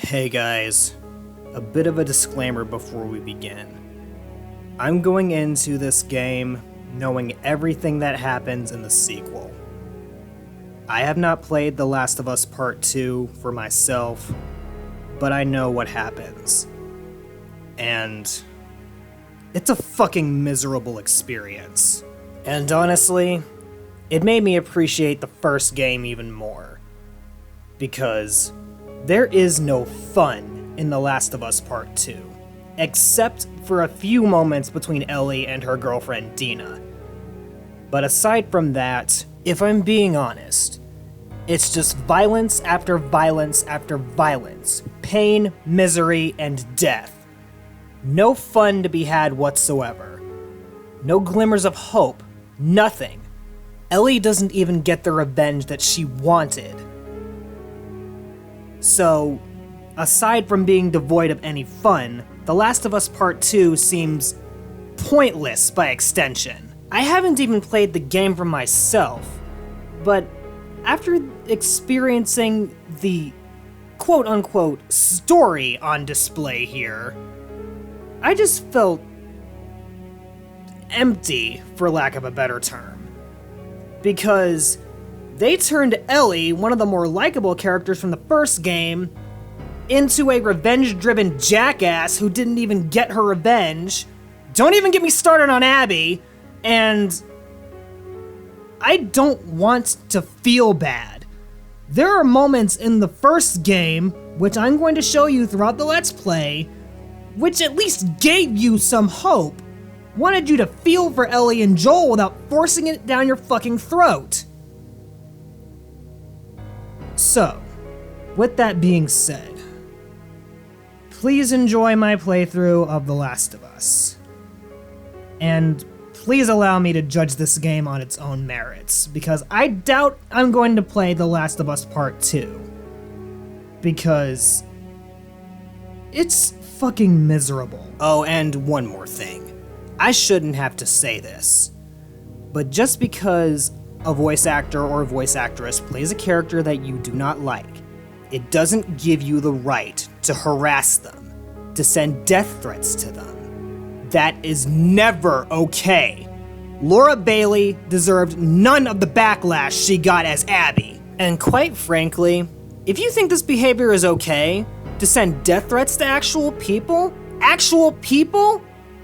Hey guys, a bit of a disclaimer before we begin. I'm going into this game knowing everything that happens in the sequel. I have not played The Last of Us Part 2 for myself, but I know what happens. And it's a fucking miserable experience. And honestly, it made me appreciate the first game even more. Because there is no fun in The Last of Us Part 2, except for a few moments between Ellie and her girlfriend Dina. But aside from that, if I'm being honest, it's just violence after violence after violence, pain, misery, and death. No fun to be had whatsoever. No glimmers of hope, nothing. Ellie doesn't even get the revenge that she wanted. So, aside from being devoid of any fun, The Last of Us Part 2 seems pointless by extension. I haven't even played the game for myself, but after experiencing the quote-unquote story on display here, I just felt empty, for lack of a better term. Because they turned Ellie, one of the more likable characters from the first game, into a revenge-driven jackass who didn't even get her revenge. Don't even get me started on Abby, and I don't want to feel bad. There are moments in the first game, which I'm going to show you throughout the Let's Play, which at least gave you some hope. Wanted you to feel for Ellie and Joel without forcing it down your fucking throat. So, with that being said, please enjoy my playthrough of The Last of Us. And please allow me to judge this game on its own merits, because I doubt I'm going to play The Last of Us Part 2. Because it's fucking miserable. Oh, and one more thing. I shouldn't have to say this, but just because a voice actor or voice actress plays a character that you do not like, it doesn't give you the right to harass them, to send death threats to them. That is never okay. Laura Bailey deserved none of the backlash she got as Abby. And quite frankly, if you think this behavior is okay, to send death threats to actual people,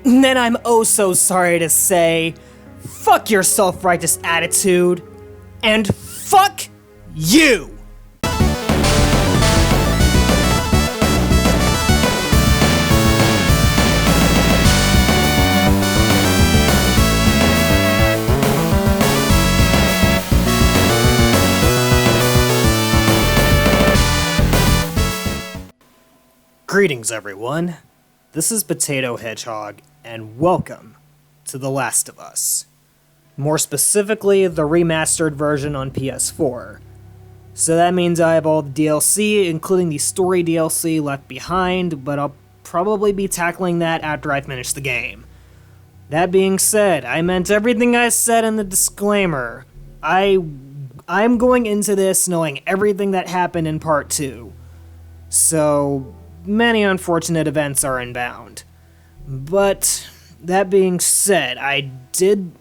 then I'm oh so sorry to say, fuck your self-righteous attitude, and fuck you! Greetings everyone, this is Potato Hedgehog, and welcome to The Last of Us. More specifically, the remastered version on PS4. So that means I have all the DLC, including the story DLC, left behind, but I'll probably be tackling that after I finish the game. That being said, I meant everything I said in the disclaimer. I'm going into this knowing everything that happened in Part 2. So, many unfortunate events are inbound. But, that being said, I did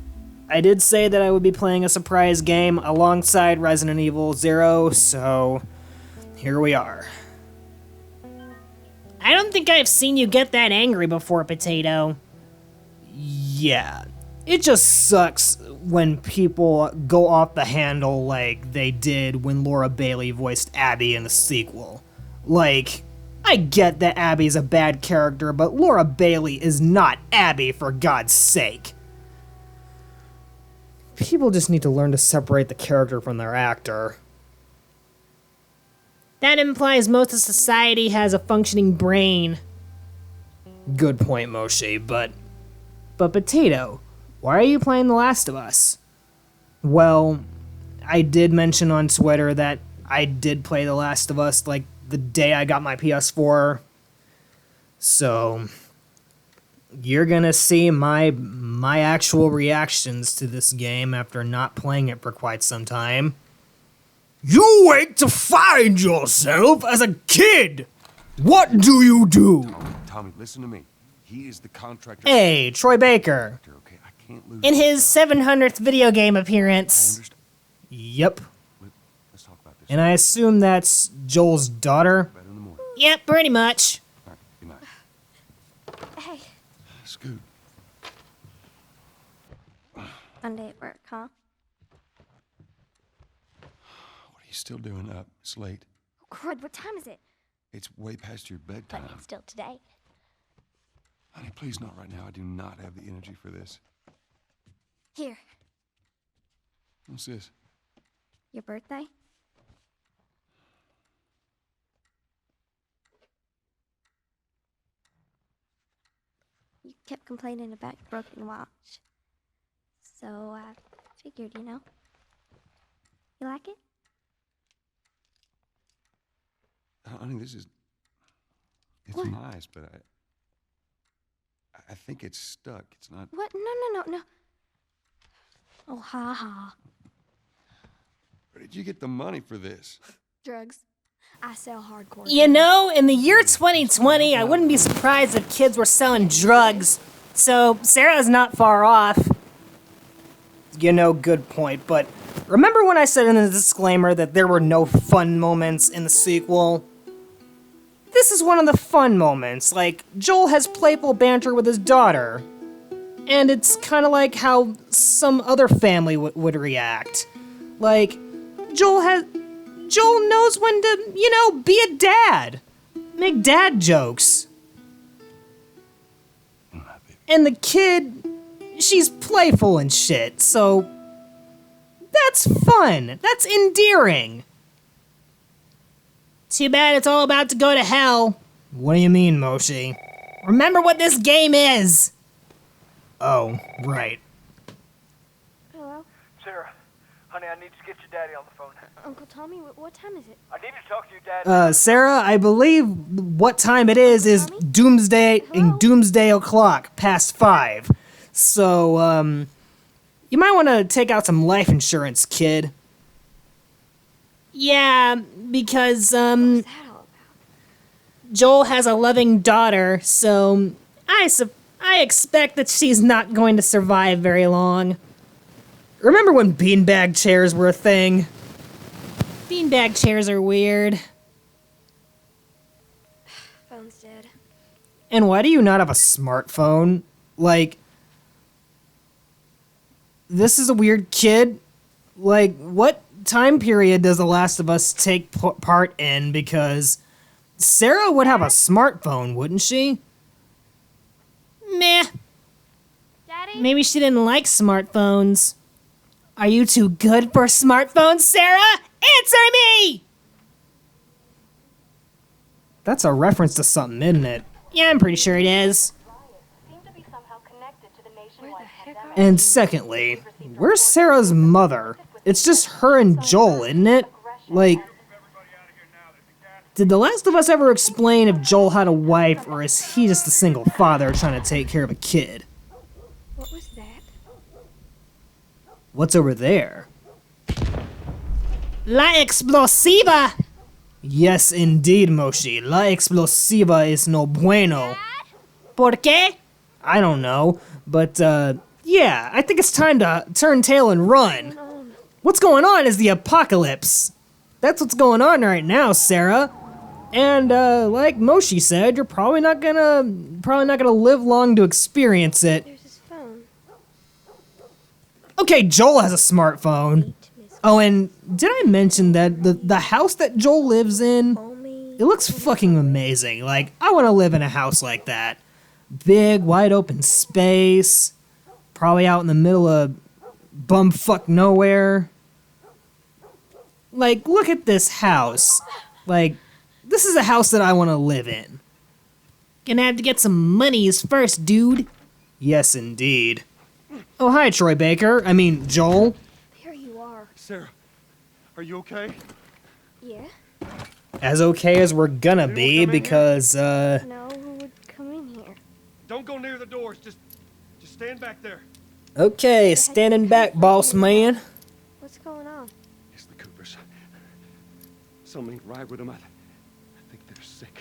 say that I would be playing a surprise game alongside Resident Evil 0, so here we are. I don't think I've seen you get that angry before, Potato. Yeah, it just sucks when people go off the handle like they did when Laura Bailey voiced Abby in the sequel. Like, I get that Abby's a bad character, but Laura Bailey is not Abby, for God's sake. People just need to learn to separate the character from their actor. That implies most of society has a functioning brain. Good point, Moshe, but Potato, why are you playing The Last of Us? Well, I did mention on Twitter that I did play The Last of Us, like, the day I got my PS4. So, you're gonna see my actual reactions to this game after not playing it for quite some time. You wait to find yourself as a kid! What do you do? Tommy, listen to me. He is the contractor. Hey, Troy Baker. Okay, I can't lose. In his 700th video game I appearance. understand. Yep. Let's talk about this. And I assume that's Joel's daughter. Better in the morning. Yep, pretty much. All right, good night. Hey, Scoot. Monday at work, huh? What are you still doing up? It's late. Oh, crud, what time is it? It's way past your bedtime. But it's still today. Honey, please not right now. I do not have the energy for this. Here, What's this? your birthday? You kept complaining about your broken watch. So I figured, you know. You like it? Honey, this is... It's What? nice, but I think it's stuck. It's not... What? No. Oh, ha ha. Where did you get the money for this? Drugs. I sell hardcore. You know, in the year 2020, I wouldn't be surprised if kids were selling drugs. So, Sarah's not far off. You know, good point, but remember when I said in the disclaimer that there were no fun moments in the sequel? This is one of the fun moments, like, Joel has playful banter with his daughter. And it's kind of like how some other family would react. Like, Joel knows when to, you know, be a dad. Make dad jokes. And the kid, she's playful and shit, so that's fun. That's endearing. Too bad it's all about to go to hell. What do you mean, Moshi? Remember what this game is. Oh, right. Hello? Sarah, honey, I need to get your daddy on the phone. Uncle Tommy, what time is it? I need to talk to your dad. Sarah, I believe what time it is doomsday Hello? doomsday o'clock, past 5. So, you might want to take out some life insurance, kid. Yeah, because, What's that all about? Joel has a loving daughter, so I expect that she's not going to survive very long. Remember when beanbag chairs were a thing? Beanbag chairs are weird. Phone's dead. And why do you not have a smartphone? Like, this is a weird kid. Like, what time period does The Last of Us take part in? Because Sarah would have a smartphone, wouldn't she? Meh. Daddy? Maybe she didn't like smartphones. Are you too good for smartphones, Sarah? Answer me! That's a reference to something, isn't it? Yeah, I'm pretty sure it is. Where the heck are And secondly, where's Sarah's mother? It's just her and Joel, isn't it? Like, did The Last of Us ever explain if Joel had a wife, or is he just a single father trying to take care of a kid? What was that? What's over there? La explosiva! Yes, indeed, Moshi. La explosiva es no bueno. ¿Por qué? I don't know, but, yeah, I think it's time to turn tail and run. What's going on is the apocalypse. That's what's going on right now, Sarah. And, like Moshi said, you're probably not gonna live long to experience it. There's his phone. Okay, Joel has a smartphone. Meet Miss Oh, and did I mention that the house that Joel lives in, Homie. it looks fucking amazing. Like, I want to live in a house like that. Big, wide open space. Probably out in the middle of bumfuck nowhere. Like, look at this house. Like, this is a house that I want to live in. Gonna have to get some monies first, dude. Yes, indeed. Oh, hi, Troy Baker. I mean, Joel. Here you are. Sarah, are you okay? Yeah? As okay as we're gonna Anyone be, come in here? because, No, who would come in here? Don't go near the doors. Just stand back there. Okay, standing back, boss man. What's going on? It's the Coopers. Something ain't right with them. I think they're sick.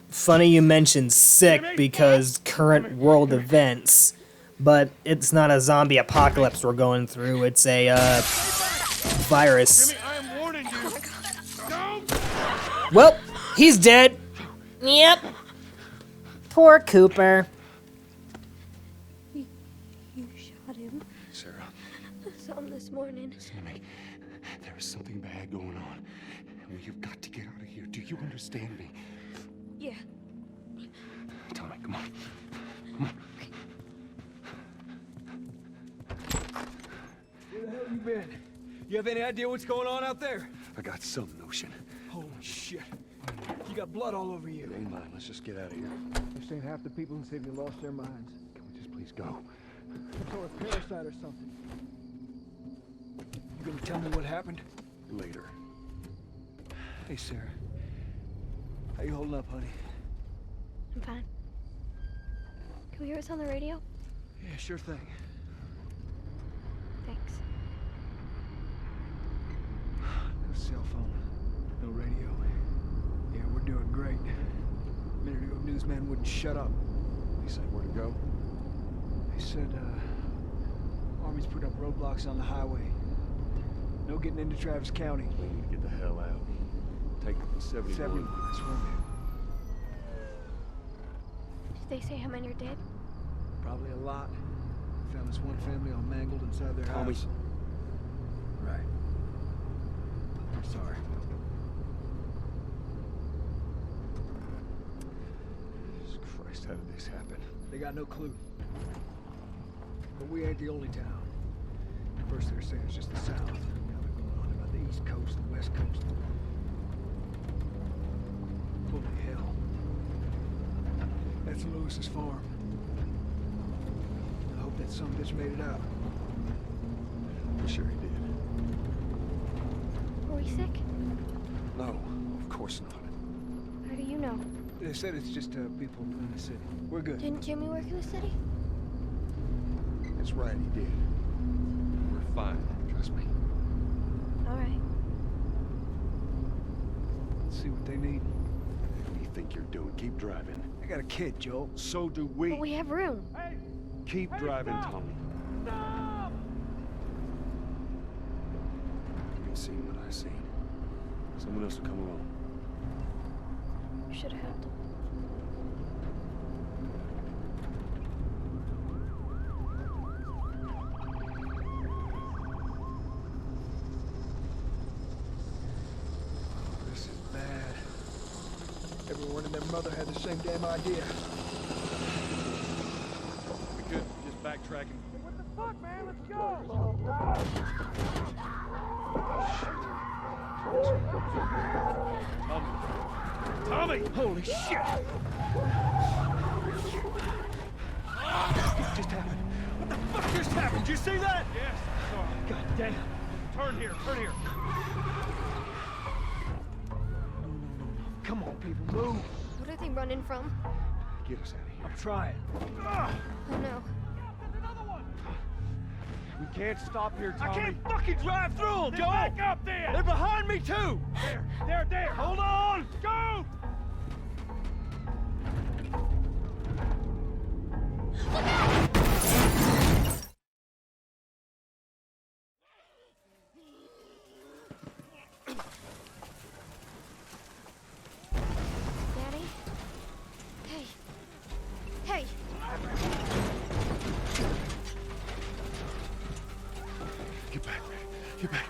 Funny you mentioned sick because current world events, but it's not a zombie apocalypse we're going through, it's a, virus. I am warning you. Well, he's dead. Yep. Poor Cooper. You shot him. Sarah, I saw him this morning. listen to me. There is something bad going on. We have got to get out of here. Do you understand me? Yeah. Tell me, come on. Come on. Where the hell you been? You have any idea what's going on out there? I got some notion. Holy shit. You got blood all over you. It ain't mine. Let's just get out of here. You're saying half the people in the city lost their minds. Can we just please go? Some sort of parasite or something. You gonna tell me what happened? Later. Hey, Sarah. How you holding up, honey? I'm fine. Can we hear us on the radio? Yeah, sure thing. Thanks. No cell phone. No radio. Yeah, we're doing great. A minute ago, newsman wouldn't shut up. He said where to go? They said, Army's put up roadblocks on the highway. No getting into Travis County. We need to get the hell out. Take 71. 71, that's where I'm Did they say how many are dead? at. Probably a lot. Found this one family all mangled inside their Tommy. house. Right. I'm sorry. Jesus Christ, how did this happen? They got no clue. But we ain't the only town. First they were saying it's just the south. Now they're going on about the east coast and west coast. Holy hell. That's Lewis's farm. I hope that son of a bitch made it out. For sure he did. Were we sick? No, of course not. How do you know? They said it's just people in the city. We're good. Didn't Jimmy work in the city? That's right, he did. We're fine, trust me. All right. Let's see what they need. What do you think you're doing? Keep driving. I got a kid, Joel. So do we. But we have room. Keep driving, Tommy. You've seen what I've seen. Someone else will come along. You should have helped. This is bad. Everyone and their mother had the same damn idea. We could just backtracking. What the fuck, man? Let's go! Tommy! Holy shit! What just happened? What the fuck just happened? Did you see that? Yes, sorry. God damn. Turn here, turn here. Come on, people, move. What are they running from? Get us out of here. I'm trying. Oh no. We can't stop here, Tommy. I can't fucking drive through them, Joel! Back up there! They're behind me, too! There! Hold on! Go! Daddy? Hey. Hey! Get back, get back.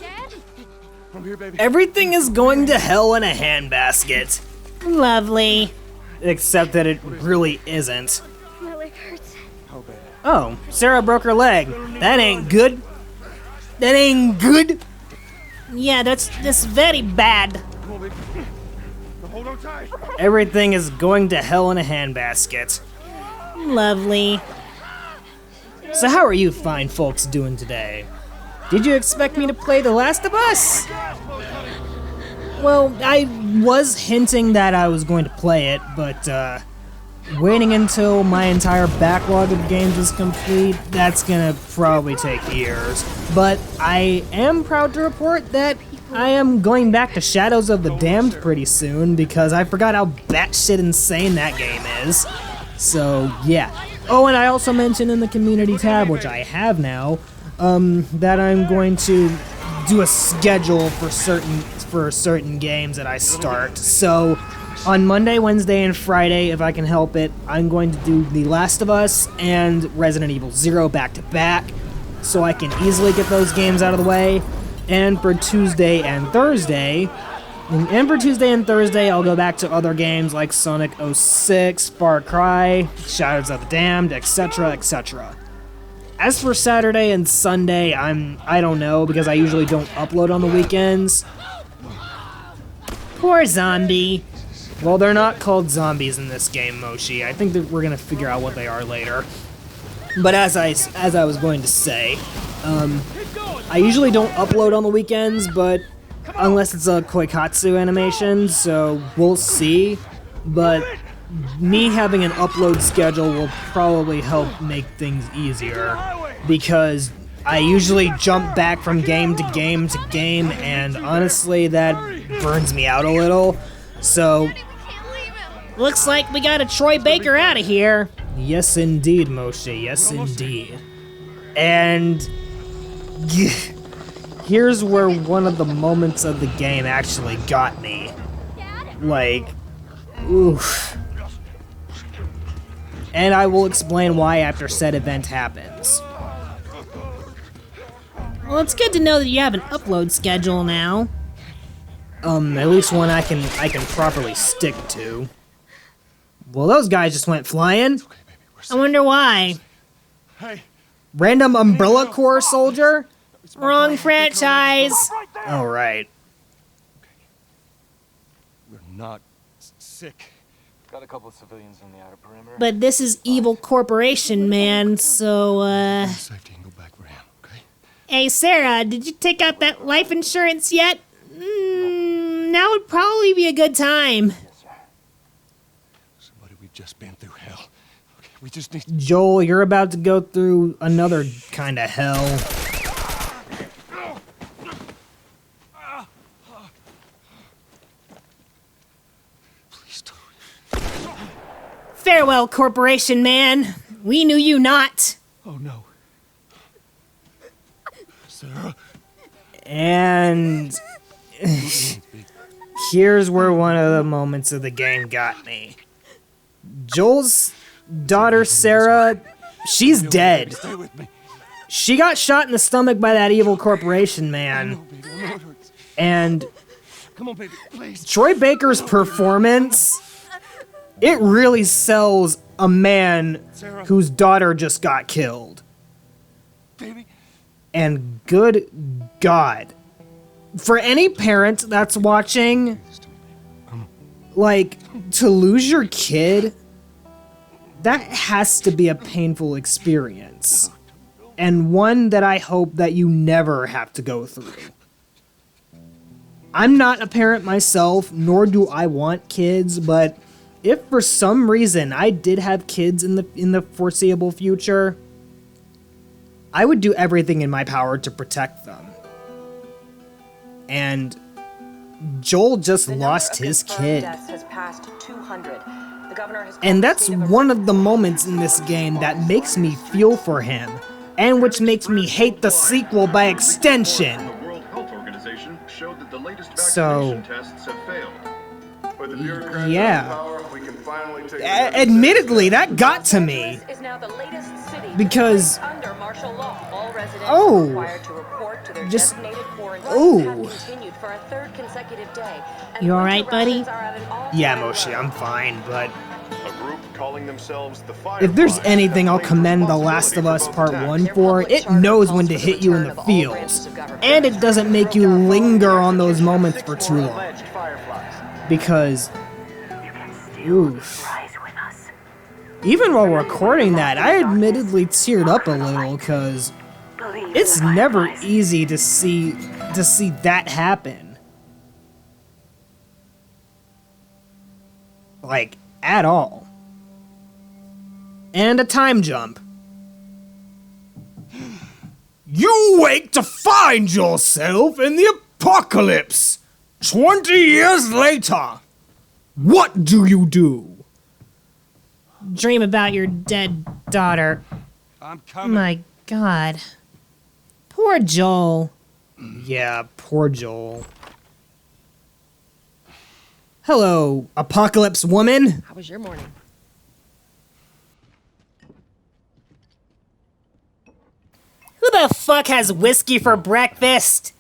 Dad? I'm here, baby. Everything is going to hell in a handbasket. Lovely. Except that it really isn't. My leg hurts. How bad? Oh, Sarah broke her leg. That ain't good. That ain't good. Yeah, that's very bad. Come on, baby. Hold on tight. Everything is going to hell in a handbasket. Lovely. So how are you fine folks doing today? Did you expect me to play The Last of Us? Well, I was hinting that I was going to play it, but waiting until my entire backlog of games is complete, that's gonna probably take years. But I am proud to report that I am going back to Shadows of the Damned pretty soon, because I forgot how batshit insane that game is. So, yeah. Oh, and I also mentioned in the community tab, which I have now, that I'm going to do a schedule for certain games that I start. So, on Monday, Wednesday, and Friday, if I can help it, I'm going to do The Last of Us and Resident Evil 0 back to back, so I can easily get those games out of the way. And for Tuesday and Thursday, I'll go back to other games like Sonic 06, Far Cry, Shadows of the Damned, etc., etc. As for Saturday and Sunday, I don't know, because I usually don't upload on the weekends. Poor zombie. Well, they're not called zombies in this game, Moshi. I think that we're gonna figure out what they are later. But as I was going to say, I usually don't upload on the weekends, but unless it's a Koikatsu animation, so we'll see. But me having an upload schedule will probably help make things easier, because I usually jump back from game to game to game, and honestly, that burns me out a little. So, Looks like we got a Troy Baker out of here. yes indeed, Moshe, yes indeed. And here's where one of the moments of the game actually got me. Like, oof. And I will explain why after said event happens. Well, it's good to know that you have an upload schedule now. At least one I can properly stick to. Well, those guys just went flying. I wonder why. Hey, Random Umbrella Corps soldier? Wrong franchise. Oh, right. we're not sick. Got a couple of civilians on the outer perimeter. But this is Evil Corporation, man, so, Safety and go back for him, okay? Hey, Sarah, did you take out that life insurance yet? Now would probably be a good time. Yes, sir. Somebody, we've just been through hell. Okay, we just need. Joel, you're about to go through another kind of hell. Please don't. Farewell, Corporation Man. We knew you not. Oh no. Sarah. And here's where one of the moments of the game got me. Joel's daughter, Sarah, she's dead. Stay with me. She got shot in the stomach by that evil corporation I know, man. baby. I know it hurts. And Come on, baby, please. Troy Baker's performance, it really sells a man whose daughter just got killed. Baby. And good God, for any parent that's watching, like, to lose your kid, that has to be a painful experience. And one that I hope that you never have to go through. I'm not a parent myself, nor do I want kids, but if for some reason I did have kids in the foreseeable future, I would do everything in my power to protect them. And Joel just lost his kid. And that's one of the moments in this game that makes me feel for him, and which makes me hate the sequel by extension. The World Health Organization showed that the latest So, vaccination tests have failed. With the bureaucrats yeah. in power, we can finally take Admittedly, that got to me. Is now the latest city Because, under martial law. All residents oh, are required to report to their just, designated quarantines oh. have continued for a third consecutive day. And You all winter right, buddy? rations are at an all-time Yeah, low. Moshe, I'm fine, but a group calling themselves the if there's Fireflies anything I'll claims commend The Last of Us responsibility Part for 1 both for, Their it public knows charter when to calls for hit the you in return the of all feels. branches of government. And it doesn't make you linger on those moments for too long. alleged Fireflies. because, oof. Even while recording that, I admittedly teared up a little because it's never easy to see that happen. Like, at all. And a time jump. You wake to find yourself in the apocalypse! 20 years later! What do you do? Dream about your dead daughter. I'm coming. My God. Poor Joel. Yeah, poor Joel. Hello, apocalypse woman! How was your morning? Who the fuck has whiskey for breakfast?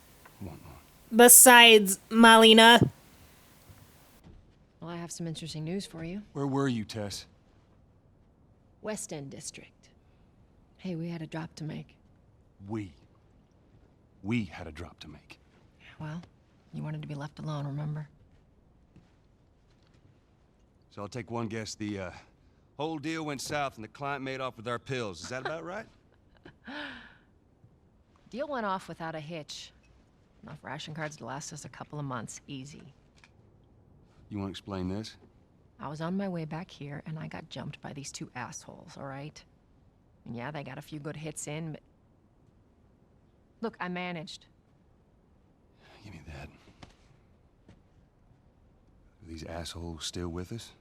Besides Malina. Well, I have some interesting news for you. Where were you, Tess? West End District. Hey, we had a drop to make. We had a drop to make. Well, you wanted to be left alone, remember? So I'll take one guess. The whole deal went south and the client made off with our pills. Is that about right? Deal went off without a hitch. Enough ration cards to last us a couple of months, easy. You want to explain this? I was on my way back here, and I got jumped by these two assholes, all right? And yeah, they got a few good hits in, but... Look, I managed. Give me that. Are these assholes still with us?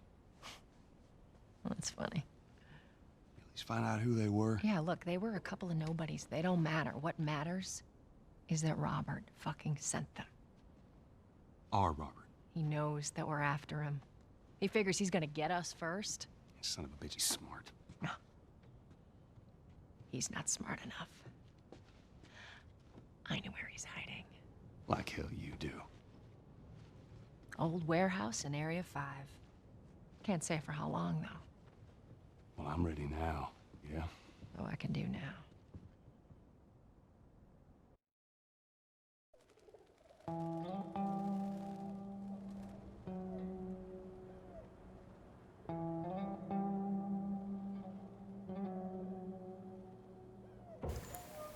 That's funny. At least find out who they were. Yeah, look, they were a couple of nobodies. They don't matter. What matters is that Robert fucking sent them. Our Robert. He knows that we're after him. He figures he's gonna get us first. Son of a bitch, he's smart. No. He's not smart enough. I know where he's hiding. Like hell you do. Old warehouse in Area 5. Can't say for how long, though. Well, I'm ready now. Yeah? Oh, I can do now.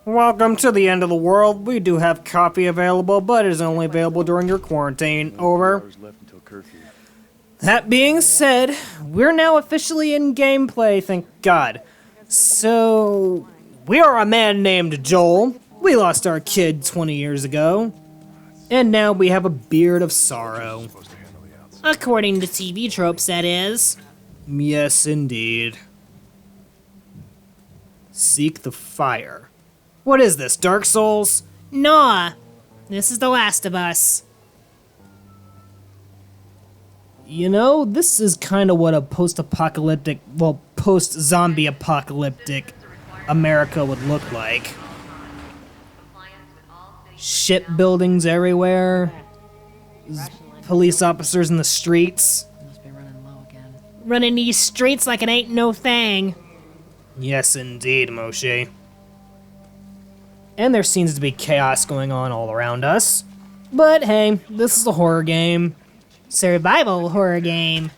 Welcome to the end of the world. We do have coffee available, but it is only available during your quarantine. Over. That being said, we're now officially in gameplay, thank God. So, we are a man named Joel. We lost our kid 20 years ago. And now we have a beard of sorrow. According to TV tropes, that is. Yes, indeed. Seek the fire. What is this, Dark Souls? Nah. This is The Last of Us. You know, this is kind of what a post-apocalyptic, well, post-zombie apocalyptic America would look like. Shipbuildings everywhere. Police officers in the streets. Must be running low again. Running these streets like it ain't no thing. Yes, indeed, Moshe. And there seems to be chaos going on all around us. But hey, this is a horror game. Survival horror game.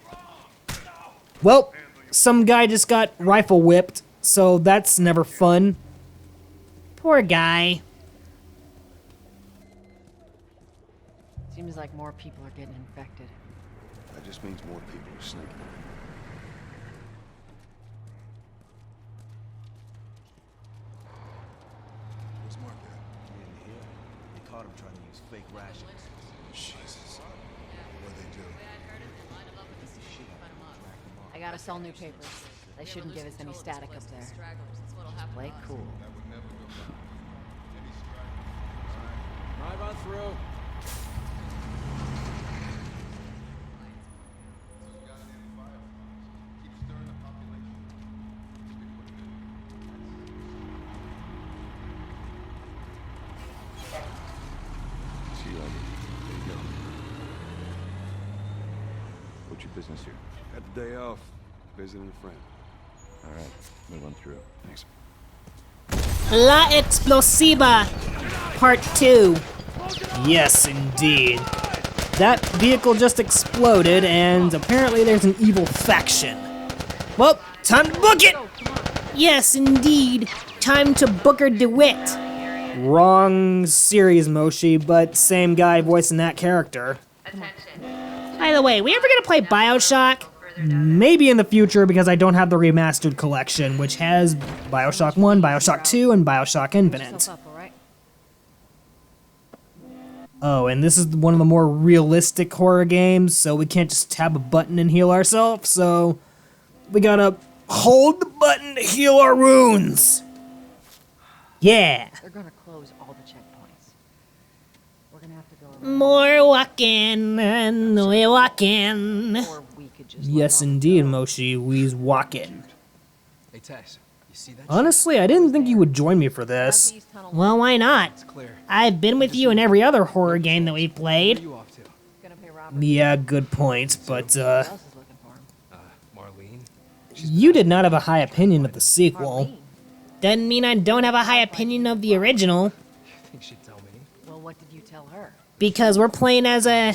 Well, some guy just got rifle whipped, so that's never fun. Poor guy. Seems like more people are getting infected. That just means more people are sneaking. Where's Mark at? In here. They caught him trying to use fake rations. Jesus. What'd they do? I gotta sell new papers. They shouldn't give us any static up there. Just play cool. Drive on through. See you later. There you go. What's your business here? Got the day off. Visiting a friend. All right. Move on through. Thanks. La Explosiva. Part 2. Yes, indeed. that vehicle just exploded, and apparently there's an evil faction. Well, time to book it! Yes, indeed. Time to Booker DeWitt. Wrong series, Moshi, but same guy voicing that character. By the way, we ever gonna play Bioshock? Maybe in the future, because I don't have the Remastered collection, which has Bioshock 1, Bioshock 2, and Bioshock Infinite. Oh, and this is one of the more realistic horror games, so we can't just tap a button and heal ourselves, so we gotta hold the button to heal our wounds. Yeah. They're gonna close all the checkpoints. We're gonna have to go More walking and we're walking. or we could just Yes, indeed, Moshi, we's walking. Hey, Tess, you see that? Honestly, I didn't think you would join me for this. Well, why not? It's clear. I've been with you in every other horror game that we've Where played. are you off to? gonna pay Robert. Yeah, good point, but, Who else is looking for him? Marlene? you did not have a high opinion of the sequel. Marlene. Doesn't mean I don't have a high opinion of the original, You think she'd tell me? Well, what did you tell her? because we're playing as a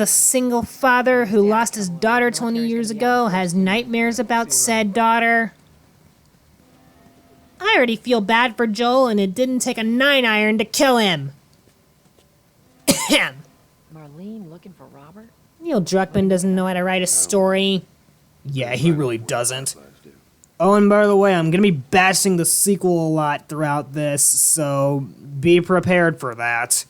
single father who lost his daughter 20 years ago, has nightmares about said daughter. I already feel bad for Joel, and it didn't take a 9-iron to kill him. Marlene looking for Robert? Neil Druckmann doesn't know how to write a story. Yeah, he really doesn't. Oh, and by the way, I'm gonna be bashing the sequel a lot throughout this, so be prepared for that.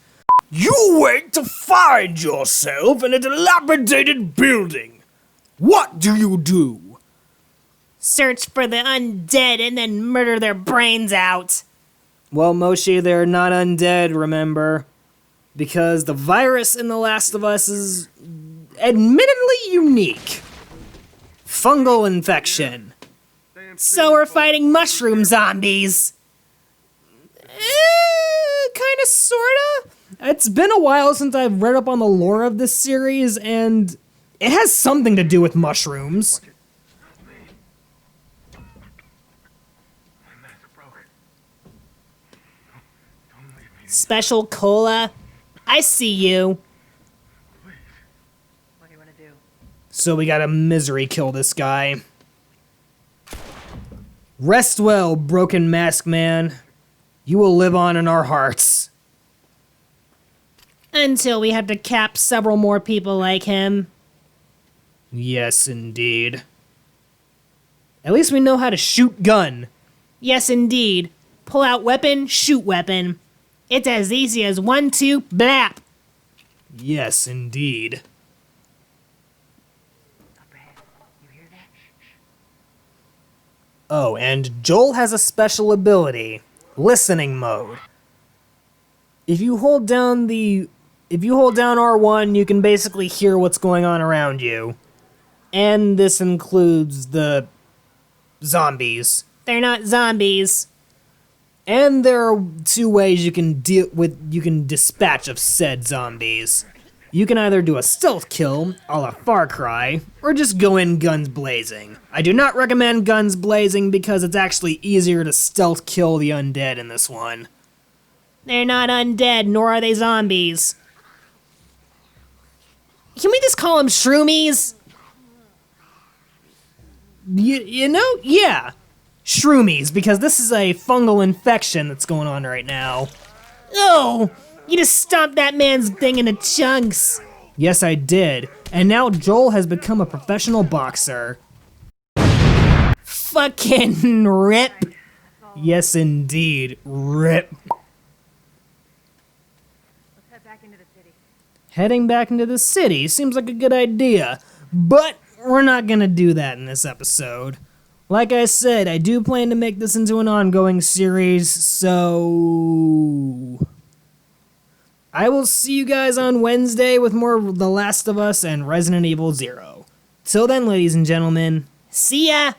You wait to find yourself in a dilapidated building. What do you do? Search for the undead and then murder their brains out. Well, Moshi, they're not undead, remember? Because the virus in The Last of Us is admittedly unique. Fungal infection. So we're fighting mushroom zombies. Kinda, sorta. It's been a while since I've read up on the lore of this series, and it has something to do with mushrooms. Special cola. I see you. What do you want to do? So we gotta misery kill this guy. Rest well, broken mask man. You will live on in our hearts. Until we have to cap several more people like him. Yes, indeed. At least we know how to shoot gun. Yes, indeed. Pull out weapon, shoot weapon. It's as easy as 1, 2, blap. Yes, indeed. Oh, and Joel has a special ability, listening mode. If you hold down R1, you can basically hear what's going on around you. And this includes the zombies. They're not zombies. And there are two ways you can dispatch of said zombies. You can either do a stealth kill, a la Far Cry, or just go in guns blazing. I do not recommend guns blazing because it's actually easier to stealth kill the undead in this one. They're not undead, nor are they zombies. Can we just call them shroomies? You know, yeah. Shroomies, because this is a fungal infection that's going on right now. Oh, you just stomped that man's thing into chunks. Yes, I did. And now Joel has become a professional boxer. Fucking rip. Yes, indeed. Rip. Let's head back into the city. Heading back into the city seems like a good idea, but we're not gonna do that in this episode. Like I said, I do plan to make this into an ongoing series, so I will see you guys on Wednesday with more of The Last of Us and Resident Evil 0. Till then, ladies and gentlemen, See ya.